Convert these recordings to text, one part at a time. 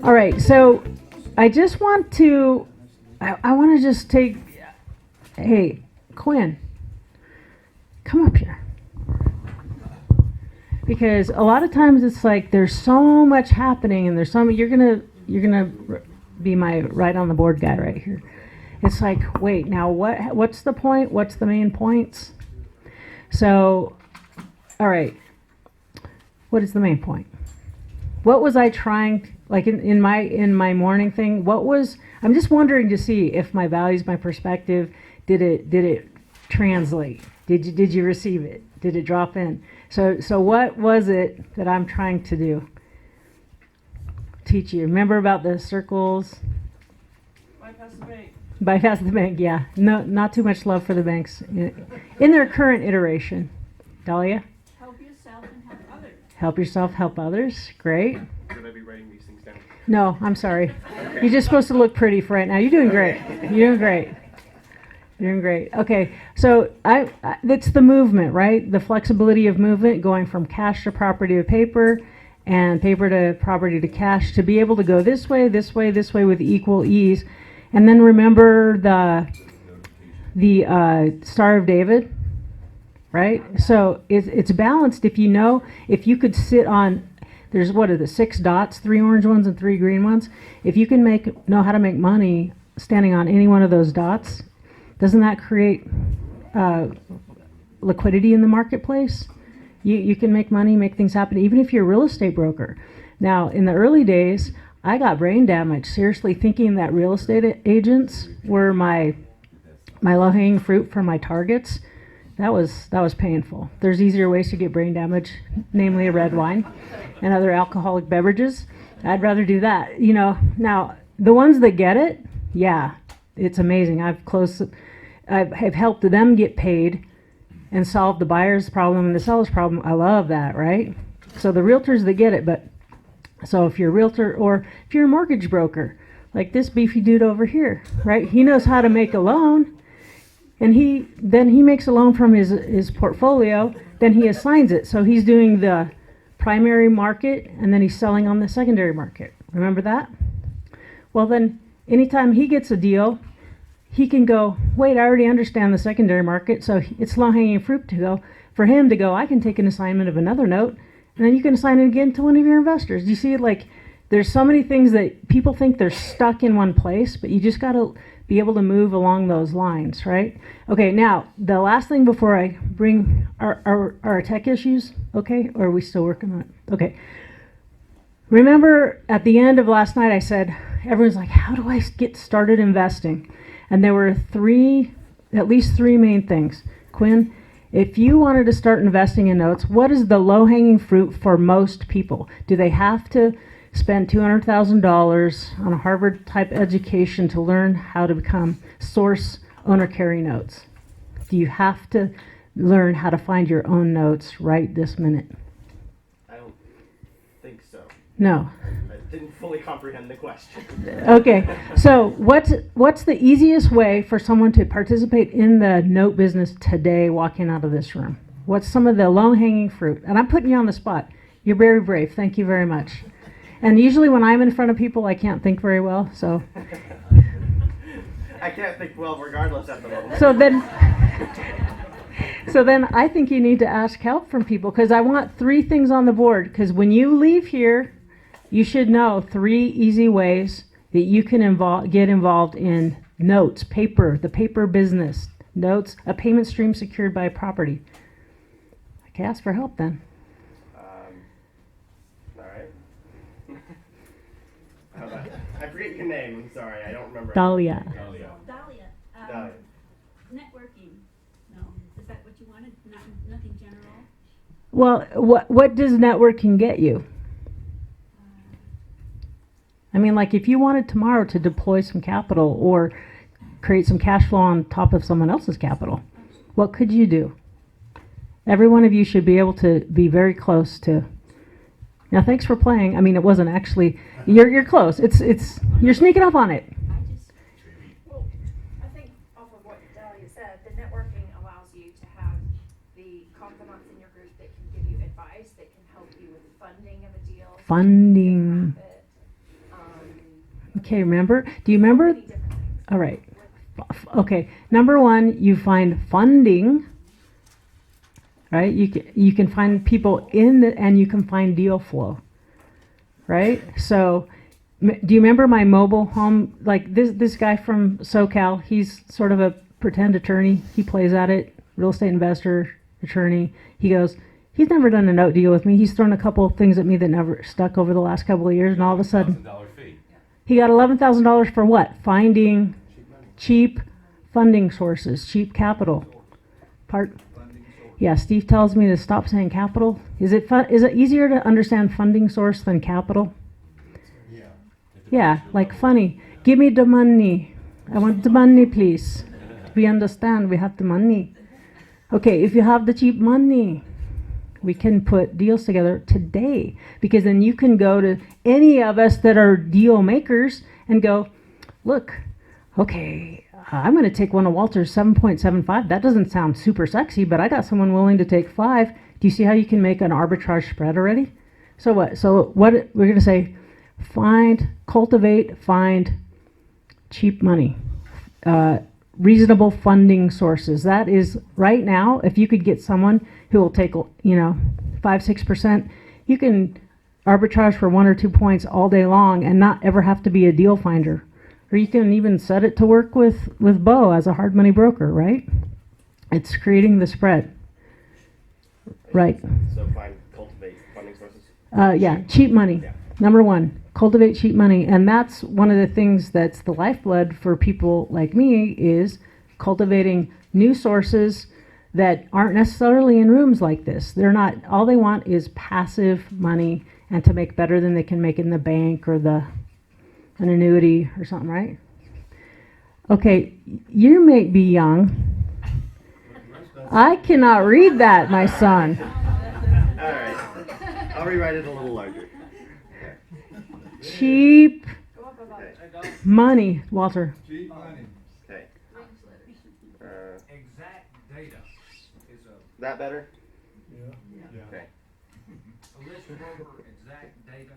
All right, so I just want to, I want to just take, hey, Quinn, come up here. Because a lot of times it's like there's so much happening, and there's so you're gonna be my right on the board guy right here. It's like, wait, now what's the point? What's the main points? So, all right, what is the main point? What was I trying, like in my morning thing? I'm just wondering to see if my values, my perspective, did it translate? Did you receive it? Did it drop in? So what was it that I'm trying to do? Teach you. Remember about the circles? Bypass the bank. Bypass the bank, yeah. No, not too much love for the banks in their current iteration. Dahlia? Help yourself and help others. Help yourself, help others. Great. Should I be writing these things down? No, I'm sorry. You're just supposed to look pretty for right now. You're doing great. You're doing great. You're doing great. Okay, so it's the movement, right? The flexibility of movement, going from cash to property to paper, and paper to property to cash, to be able to go this way, this way, this way with equal ease. And then remember the Star of David, right? So it's balanced. If you could sit on, there's what are the 6 dots, 3 orange ones and 3 green ones. If you can know how to make money standing on any one of those dots, doesn't that create liquidity in the marketplace? You can make money, make things happen, even if you're a real estate broker. Now, in the early days, I got brain damage, seriously, thinking that real estate agents were my low-hanging fruit for my targets. That was painful. There's easier ways to get brain damage, namely a red wine and other alcoholic beverages. I'd rather do that. Now, the ones that get it, yeah, it's amazing. I've helped them get paid and solve the buyer's problem and the seller's problem. I love that, right? So the realtors that get it, but so if you're a realtor or if you're a mortgage broker, like this beefy dude over here, right? He knows how to make a loan, and he makes a loan from his portfolio, then he assigns it. So he's doing the primary market, and then he's selling on the secondary market. Remember that? Well, then anytime he gets a deal, he can go, wait, I already understand the secondary market, so it's low-hanging fruit for him to go, I can take an assignment of another note, and then you can assign it again to one of your investors. Do you see it? Like, there's so many things that people think they're stuck in one place, but you just got to be able to move along those lines, right? Okay, now, the last thing before I bring our tech issues, okay? Or are we still working on it? Okay. Remember at the end of last night I said, everyone's like, how do I get started investing? And there were at least three main things. Quinn, if you wanted to start investing in notes, what is the low-hanging fruit for most people? Do they have to spend $200,000 on a Harvard-type education to learn how to become source owner-carry notes? Do you have to learn how to find your own notes right this minute? I don't think so. No. I didn't fully comprehend the question. Okay, so what's the easiest way for someone to participate in the note business today walking out of this room? What's some of the low-hanging fruit? And I'm putting you on the spot. You're very brave. Thank you very much. And usually when I'm in front of people, I can't think very well, so. I can't think well regardless at the moment. So then I think you need to ask help from people, because I want 3 things on the board, because when you leave here, you should know 3 easy ways that you can get involved in notes, paper, the paper business, notes, a payment stream secured by property. I can ask for help then. All right. I forget your name. I'm sorry. I don't remember. Dahlia. Dahlia. Networking. No. Is that what you wanted? Nothing general? Well, what does networking get you? I mean, like if you wanted tomorrow to deploy some capital or create some cash flow on top of someone else's capital, what could you do? Every one of you should be able to be very close to. Now, thanks for playing. I mean, it wasn't actually. You're close. It's you're sneaking up on it. I think off of what Dahlia said, the networking allows you to have the confidants in your group that can give you advice, that can help you with funding of a deal. Funding. Okay, remember? Do you remember? Many different things. All right. Okay. Number one, you find funding. Right? You can find people in the, and you can find deal flow. Right? So, do you remember my mobile home? Like this guy from SoCal, he's sort of a pretend attorney. He plays at it, real estate investor, attorney. He goes, he's never done a note deal with me. He's thrown a couple of things at me that never stuck over the last couple of years, and all of a sudden, $1,000 fee. he got $11,000 for what? Finding cheap funding sources, cheap capital. Yeah, Steve tells me to stop saying capital. Is it easier to understand funding source than capital? Yeah, like funny. Give me the money. I want the money, please. We understand we have the money. Okay, if you have the cheap money, we can put deals together today, because then you can go to any of us that are deal makers and go, look, okay, I'm going to take one of Walter's 7.75. That doesn't sound super sexy, but I got someone willing to take 5. Do you see how you can make an arbitrage spread already? So what? So what we're going to say, cultivate, find cheap money, reasonable funding sources. That is right now, if you could get someone who will take, 5-6%, you can arbitrage for 1 or 2 points all day long and not ever have to be a deal finder. Or you can even set it to work with Bo as a hard money broker, right? It's creating the spread. Right. So cultivate funding sources. Yeah, cheap money. Yeah. Number one, cultivate cheap money. And that's one of the things that's the lifeblood for people like me, is cultivating new sources that aren't necessarily in rooms like this. They're not, all they want is passive money and to make better than they can make in the bank or an annuity or something, right? Okay, you may be young. I cannot read that, my son. All right. I'll rewrite it a little larger. Cheap Go up above. Okay. money, Walter. Cheap money. Okay. Exact data is That better? yeah. Okay. A list broker, exact data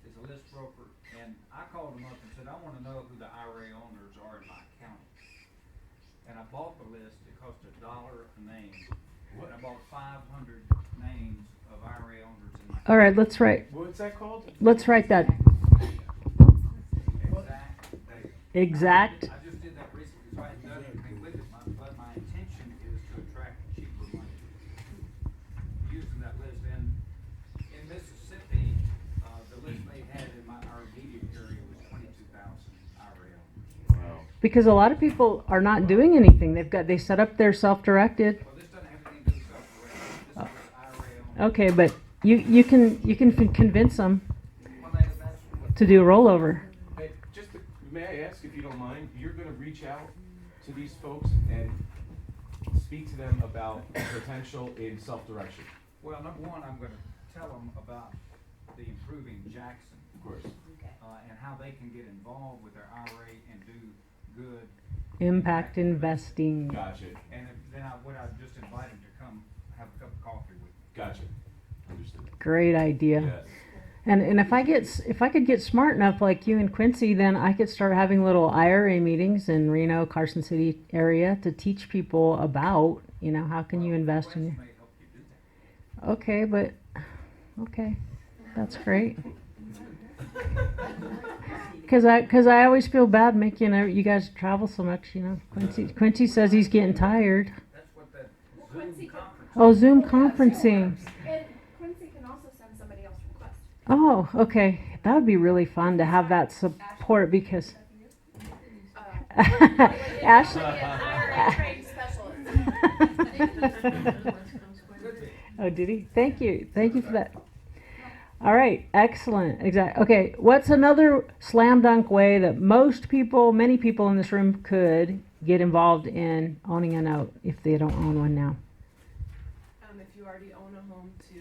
is a list broker, and I called them up and said, I want to know who the IRA owners are in my county. And I bought the list, it cost $1 a name. And I bought 500 names of IRA owners in my county. All right, let's write that. Exact Exact. data. I just did that recently, so I hadn't done anything with it, but my intention is to attract cheaper money using that list. And in Mississippi, the list they had in our immediate area was 22,000 IRA owners. Wow. Because a lot of people are not doing anything. They set up their self-directed. Well, this doesn't have anything to do with self-directed. This is IRA owners. Okay, but you can convince them Well, that's what to do a rollover. Hey, may I ask, if you don't mind, you're going to reach out to these folks and speak to them about potential in self-direction. Well, number one, I'm going to tell them about the Improving Jackson, Of course. and how they can get involved with their IRA and do good. Impact investing. Gotcha. And then I just invite them to come have a cup of coffee with me. Gotcha. Understood. Great idea. Yes. And if I could get smart enough like you and Quincy, then I could start having little IRA meetings in Reno, Carson City area to teach people about, how can you invest in Wes your. may help you do that. Okay, that's great. Because I always feel bad making you guys travel so much, Quincy says he's getting tired. That's what that Quincy Zoom can- conference. Oh, Zoom conferencing. And Quincy can also send somebody else request. Oh, okay. That would be really fun to have that support because. Ashley. IRA trade specialist. Oh, did he? Thank you for that. All right, excellent. Okay, what's another slam dunk way that many people in this room could get involved in owning a note if they don't own one now? If you already own a home, to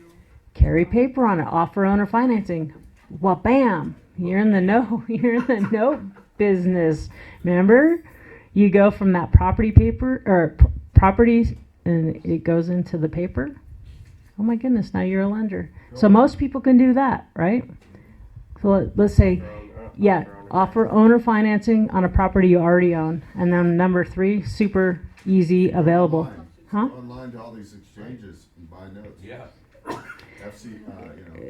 Carry paper on it, offer owner financing. Well, bam, you're in the note business. Remember, you go from that property paper or property, and it goes into the paper. Oh my goodness, now you're a lender. So most people can do that, right? So let's say, yeah, Offer owner financing on a property you already own. And then number 3, super easy, available. Online. Huh? Online to all these exchanges and buy notes. Yeah. FC,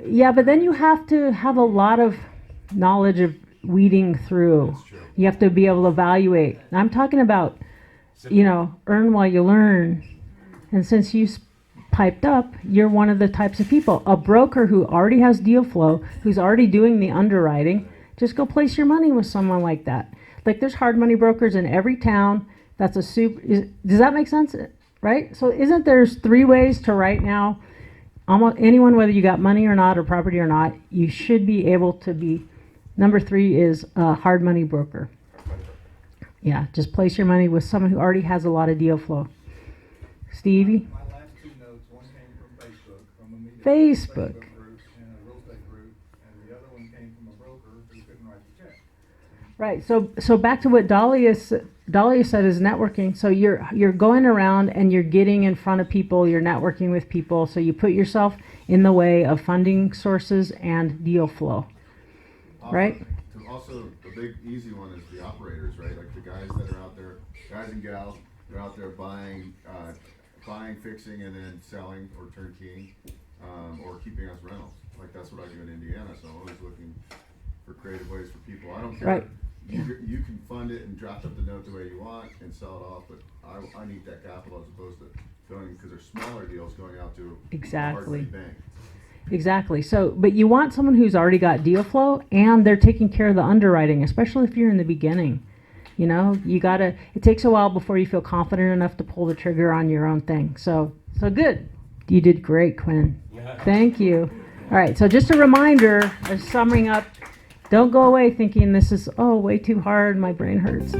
Yeah, but then you have to have a lot of knowledge of weeding through. That's true. You have to be able to evaluate. I'm talking about, earn while you learn. And since you piped up, you're one of the types of people. A broker who already has deal flow, who's already doing the underwriting, just go place your money with someone like that. Like there's hard money brokers in every town. That's a does that make sense? Right? So isn't there's 3 ways to right now, almost anyone, whether you got money or not, or property or not, you should be able to be. Number 3 is a hard money broker. Yeah, just place your money with someone who already has a lot of deal flow. Stevie? My last 2 notes, one came from Facebook, from a meeting. Facebook. Group and a real estate group, and the other one came from a broker who couldn't write the check. Right. So back to what Dahlia said is networking. So you're going around and you're getting in front of people, you're networking with people, so you put yourself in the way of funding sources and deal flow. Right? Also, the big easy one is the operators, right? Like the guys that are out there, guys and gals, they're out there buying, fixing, and then selling or turnkeying, or keeping us rentals. Like that's what I do in Indiana. So I'm always looking for creative ways for people. I don't care. Right. You can fund it and draft up the note the way you want and sell it off, but I need that capital as opposed to going, because there's smaller deals going out to Exactly. a hard bank. Exactly. So, but you want someone who's already got deal flow and they're taking care of the underwriting, especially if you're in the beginning. It takes a while before you feel confident enough to pull the trigger on your own thing. So good. You did great, Quinn. Yeah. Thank you. All right. So just a reminder, summing up, don't go away thinking this is, way too hard. My brain hurts.